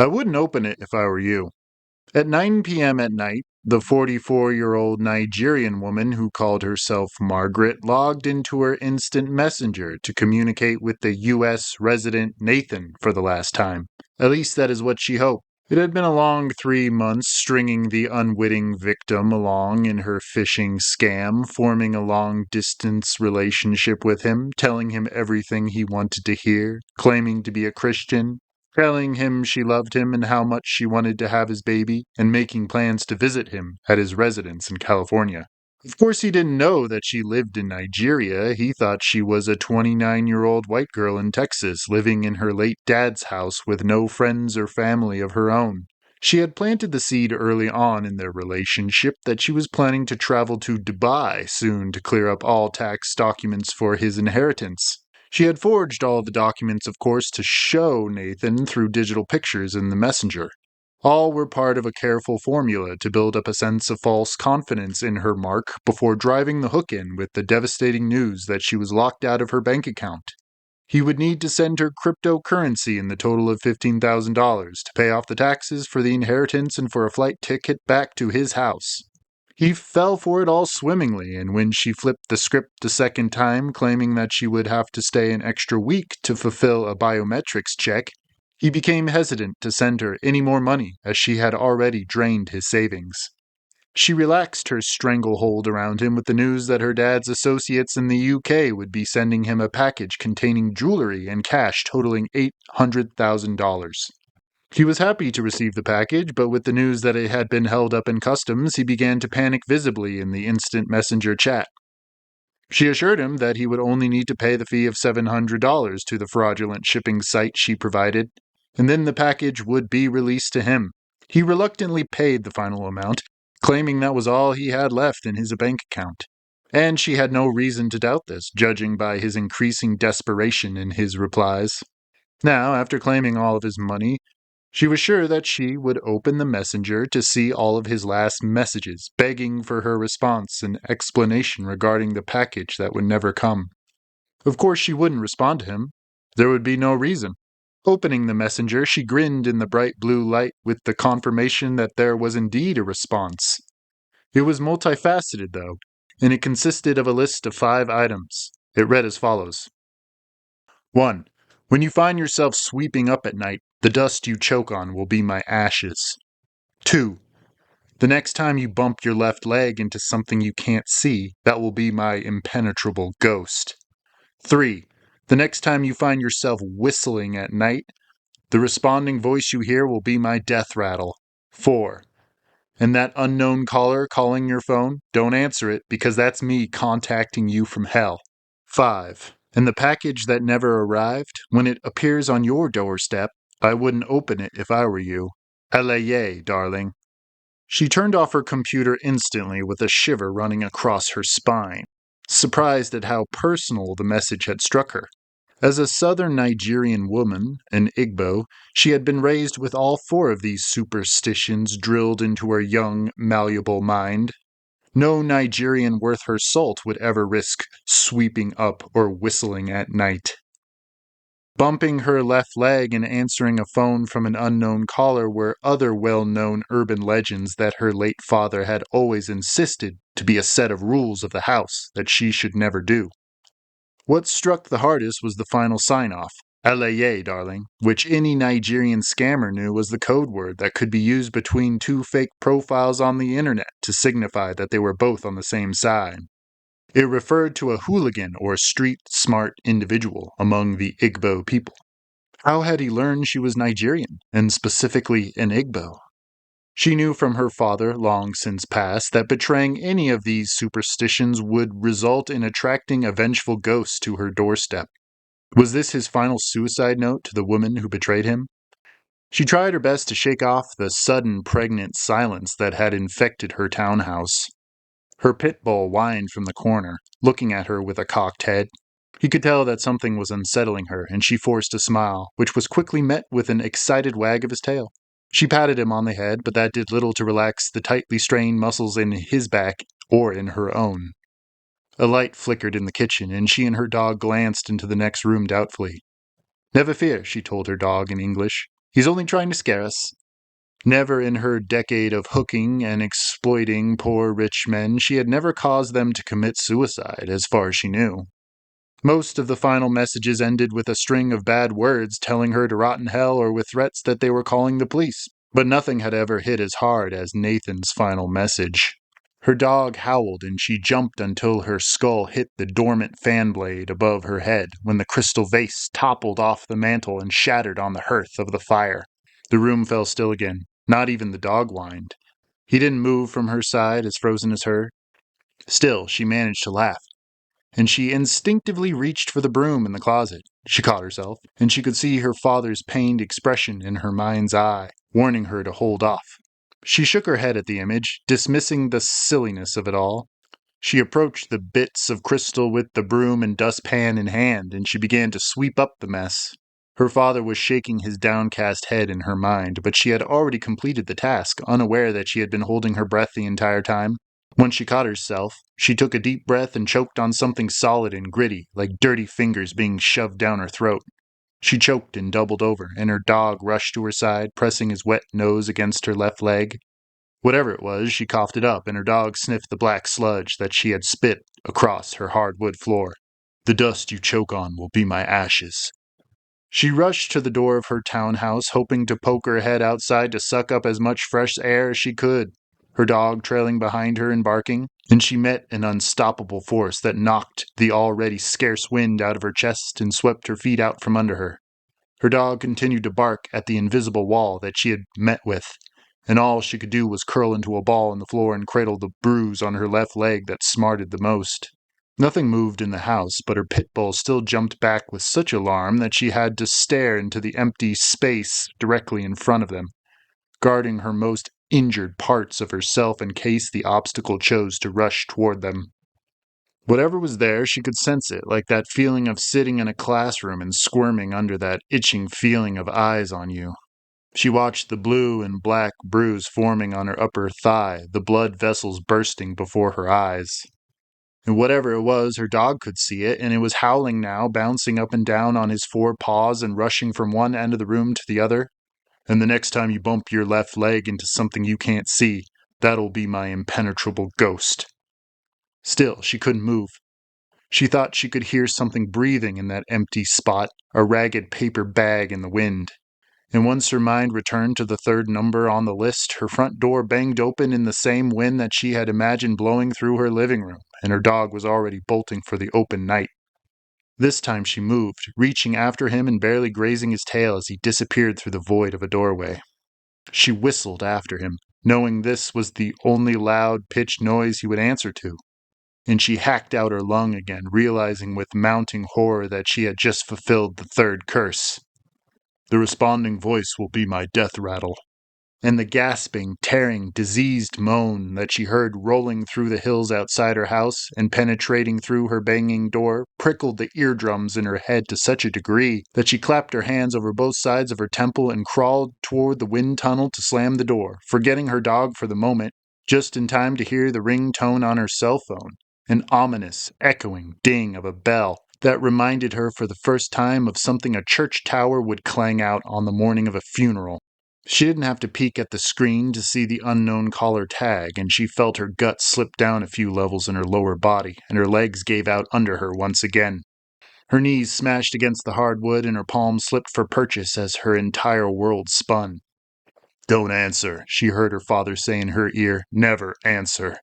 I wouldn't open it if I were you. At 9 p.m. at night, the 44-year-old Nigerian woman who called herself Margaret logged into her instant messenger to communicate with the U.S. resident Nathan for the last time. At least that is what she hoped. It had been a long 3 months stringing the unwitting victim along in her phishing scam, forming a long-distance relationship with him, telling him everything he wanted to hear, claiming to be a Christian, telling him she loved him and how much she wanted to have his baby, and making plans to visit him at his residence in California. Of course, he didn't know that she lived in Nigeria. He thought she was a 29-year-old white girl in Texas living in her late dad's house with no friends or family of her own. She had planted the seed early on in their relationship that she was planning to travel to Dubai soon to clear up all tax documents for his inheritance. She had forged all the documents, of course, to show Nathan through digital pictures in the messenger. All were part of a careful formula to build up a sense of false confidence in her mark before driving the hook in with the devastating news that she was locked out of her bank account. He would need to send her cryptocurrency in the total of $15,000 to pay off the taxes for the inheritance and for a flight ticket back to his house. He fell for it all swimmingly, and when she flipped the script the second time, claiming that she would have to stay an extra week to fulfill a biometrics check, he became hesitant to send her any more money as she had already drained his savings. She relaxed her stranglehold around him with the news that her dad's associates in the UK would be sending him a package containing jewelry and cash totaling $800,000. He was happy to receive the package, but with the news that it had been held up in customs, he began to panic visibly in the instant messenger chat. She assured him that he would only need to pay the fee of $700 to the fraudulent shipping site she provided, and then the package would be released to him. He reluctantly paid the final amount, claiming that was all he had left in his bank account. And she had no reason to doubt this, judging by his increasing desperation in his replies. Now, after claiming all of his money, she was sure that she would open the messenger to see all of his last messages, begging for her response and explanation regarding the package that would never come. Of course, she wouldn't respond to him. There would be no reason. Opening the messenger, she grinned in the bright blue light with the confirmation that there was indeed a response. It was multifaceted, though, and it consisted of a list of 5 items. It read as follows. 1. When you find yourself sweeping up at night, the dust you choke on will be my ashes. 2. The next time you bump your left leg into something you can't see, that will be my impenetrable ghost. 3. The next time you find yourself whistling at night, the responding voice you hear will be my death rattle. 4. And that unknown caller calling your phone, don't answer it because that's me contacting you from hell. 5. And the package that never arrived, when it appears on your doorstep, I wouldn't open it if I were you. Alayé, darling. She turned off her computer instantly with a shiver running across her spine, surprised at how personal the message had struck her. As a southern Nigerian woman, an Igbo, she had been raised with all 4 of these superstitions drilled into her young, malleable mind. No Nigerian worth her salt would ever risk sweeping up or whistling at night. Bumping her left leg and answering a phone from an unknown caller were other well-known urban legends that her late father had always insisted to be a set of rules of the house that she should never do. What struck the hardest was the final sign-off, Alayé, darling, which any Nigerian scammer knew was the code word that could be used between 2 fake profiles on the internet to signify that they were both on the same side. It referred to a hooligan or street-smart individual among the Igbo people. How had he learned she was Nigerian, and specifically an Igbo? She knew from her father, long since passed, that betraying any of these superstitions would result in attracting a vengeful ghost to her doorstep. Was this his final suicide note to the woman who betrayed him? She tried her best to shake off the sudden pregnant silence that had infected her townhouse. Her pit bull whined from the corner, looking at her with a cocked head. He could tell that something was unsettling her, and she forced a smile, which was quickly met with an excited wag of his tail. She patted him on the head, but that did little to relax the tightly strained muscles in his back or in her own. A light flickered in the kitchen, and she and her dog glanced into the next room doubtfully. Never fear, she told her dog in English. He's only trying to scare us. Never in her decade of hooking and exploiting poor rich men, she had never caused them to commit suicide, as far as she knew. Most of the final messages ended with a string of bad words telling her to rot in hell or with threats that they were calling the police. But nothing had ever hit as hard as Nathan's final message. Her dog howled and she jumped until her skull hit the dormant fan blade above her head when the crystal vase toppled off the mantel and shattered on the hearth of the fire. The room fell still again. Not even the dog whined. He didn't move from her side, as frozen as her. Still, she managed to laugh, and she instinctively reached for the broom in the closet. She caught herself, and she could see her father's pained expression in her mind's eye, warning her to hold off. She shook her head at the image, dismissing the silliness of it all. She approached the bits of crystal with the broom and dustpan in hand, and she began to sweep up the mess. Her father was shaking his downcast head in her mind, but she had already completed the task, unaware that she had been holding her breath the entire time. When she caught herself, she took a deep breath and choked on something solid and gritty, like dirty fingers being shoved down her throat. She choked and doubled over, and her dog rushed to her side, pressing his wet nose against her left leg. Whatever it was, she coughed it up, and her dog sniffed the black sludge that she had spit across her hardwood floor. "The dust you choke on will be my ashes." She rushed to the door of her townhouse, hoping to poke her head outside to suck up as much fresh air as she could, her dog trailing behind her and barking, and she met an unstoppable force that knocked the already scarce wind out of her chest and swept her feet out from under her. Her dog continued to bark at the invisible wall that she had met with, and all she could do was curl into a ball on the floor and cradle the bruise on her left leg that smarted the most. Nothing moved in the house, but her pit bull still jumped back with such alarm that she had to stare into the empty space directly in front of them, guarding her most injured parts of herself in case the obstacle chose to rush toward them. Whatever was there, she could sense it, like that feeling of sitting in a classroom and squirming under that itching feeling of eyes on you. She watched the blue and black bruise forming on her upper thigh, the blood vessels bursting before her eyes. And whatever it was, her dog could see it, and it was howling now, bouncing up and down on his four paws and rushing from one end of the room to the other. "And the next time you bump your left leg into something you can't see, that'll be my impenetrable ghost." Still, she couldn't move. She thought she could hear something breathing in that empty spot, a ragged paper bag in the wind. And once her mind returned to the third number on the list, her front door banged open in the same wind that she had imagined blowing through her living room, and her dog was already bolting for the open night. This time she moved, reaching after him and barely grazing his tail as he disappeared through the void of a doorway. She whistled after him, knowing this was the only loud, pitched noise he would answer to. And she hacked out her lung again, realizing with mounting horror that she had just fulfilled the third curse. "The responding voice will be my death rattle." And the gasping, tearing, diseased moan that she heard rolling through the hills outside her house and penetrating through her banging door prickled the eardrums in her head to such a degree that she clapped her hands over both sides of her temple and crawled toward the wind tunnel to slam the door, forgetting her dog for the moment, just in time to hear the ring tone on her cell phone, an ominous, echoing ding of a bell that reminded her for the first time of something a church tower would clang out on the morning of a funeral. She didn't have to peek at the screen to see the unknown caller tag, and she felt her gut slip down a few levels in her lower body, and her legs gave out under her once again. Her knees smashed against the hardwood, and her palms slipped for purchase as her entire world spun. "Don't answer," she heard her father say in her ear. "Never answer."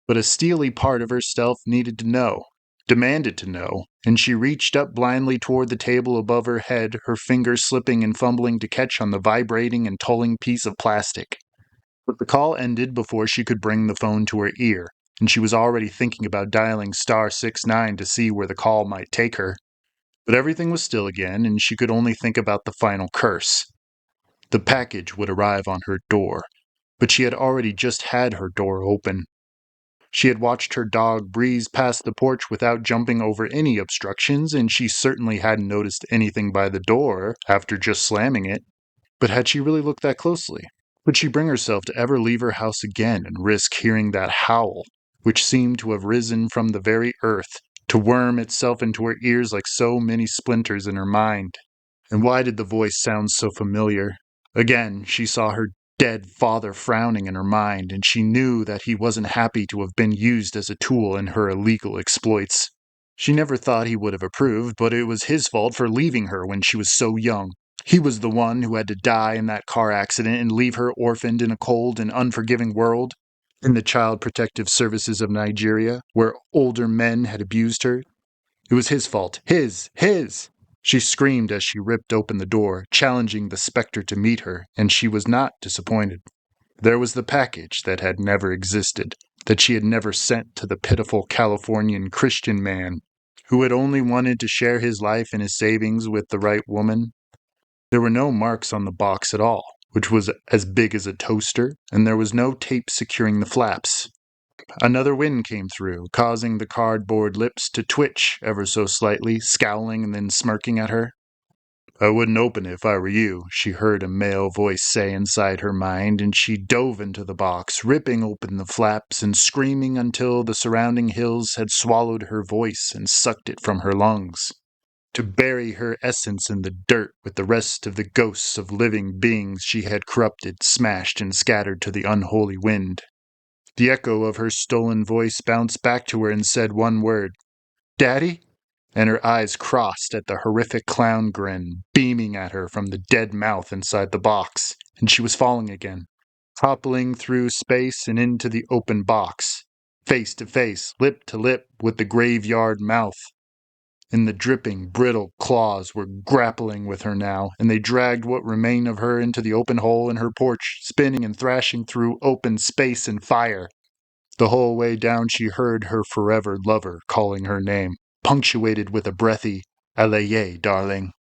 But a steely part of herself needed to know, demanded to know, and she reached up blindly toward the table above her head, her fingers slipping and fumbling to catch on the vibrating and tolling piece of plastic. But the call ended before she could bring the phone to her ear, and she was already thinking about dialing *69 to see where the call might take her. But everything was still again, and she could only think about the final curse. The package would arrive on her door, but she had already just had her door open. She had watched her dog breeze past the porch without jumping over any obstructions, and she certainly hadn't noticed anything by the door after just slamming it. But had she really looked that closely? Could she bring herself to ever leave her house again and risk hearing that howl, which seemed to have risen from the very earth, to worm itself into her ears like so many splinters in her mind? And why did the voice sound so familiar? Again, she saw her dead father frowning in her mind, and she knew that he wasn't happy to have been used as a tool in her illegal exploits. She never thought he would have approved, but it was his fault for leaving her when she was so young. He was the one who had to die in that car accident and leave her orphaned in a cold and unforgiving world. In the Child Protective Services of Nigeria, where older men had abused her. It was his fault. His! She screamed as she ripped open the door, challenging the specter to meet her, and she was not disappointed. There was the package that had never existed, that she had never sent to the pitiful Californian Christian man, who had only wanted to share his life and his savings with the right woman. There were no marks on the box at all, which was as big as a toaster, and there was no tape securing the flaps. Another wind came through, causing the cardboard lips to twitch ever so slightly, scowling and then smirking at her. "I wouldn't open it if I were you," she heard a male voice say inside her mind, and she dove into the box, ripping open the flaps and screaming until the surrounding hills had swallowed her voice and sucked it from her lungs, to bury her essence in the dirt with the rest of the ghosts of living beings she had corrupted, smashed, and scattered to the unholy wind. The echo of her stolen voice bounced back to her and said one word, "Daddy?" And her eyes crossed at the horrific clown grin beaming at her from the dead mouth inside the box, and she was falling again, toppling through space and into the open box, face to face, lip to lip with the graveyard mouth. And the dripping, brittle claws were grappling with her now, and they dragged what remained of her into the open hole in her porch, spinning and thrashing through open space and fire. The whole way down she heard her forever lover calling her name, punctuated with a breathy, "Allez, darling."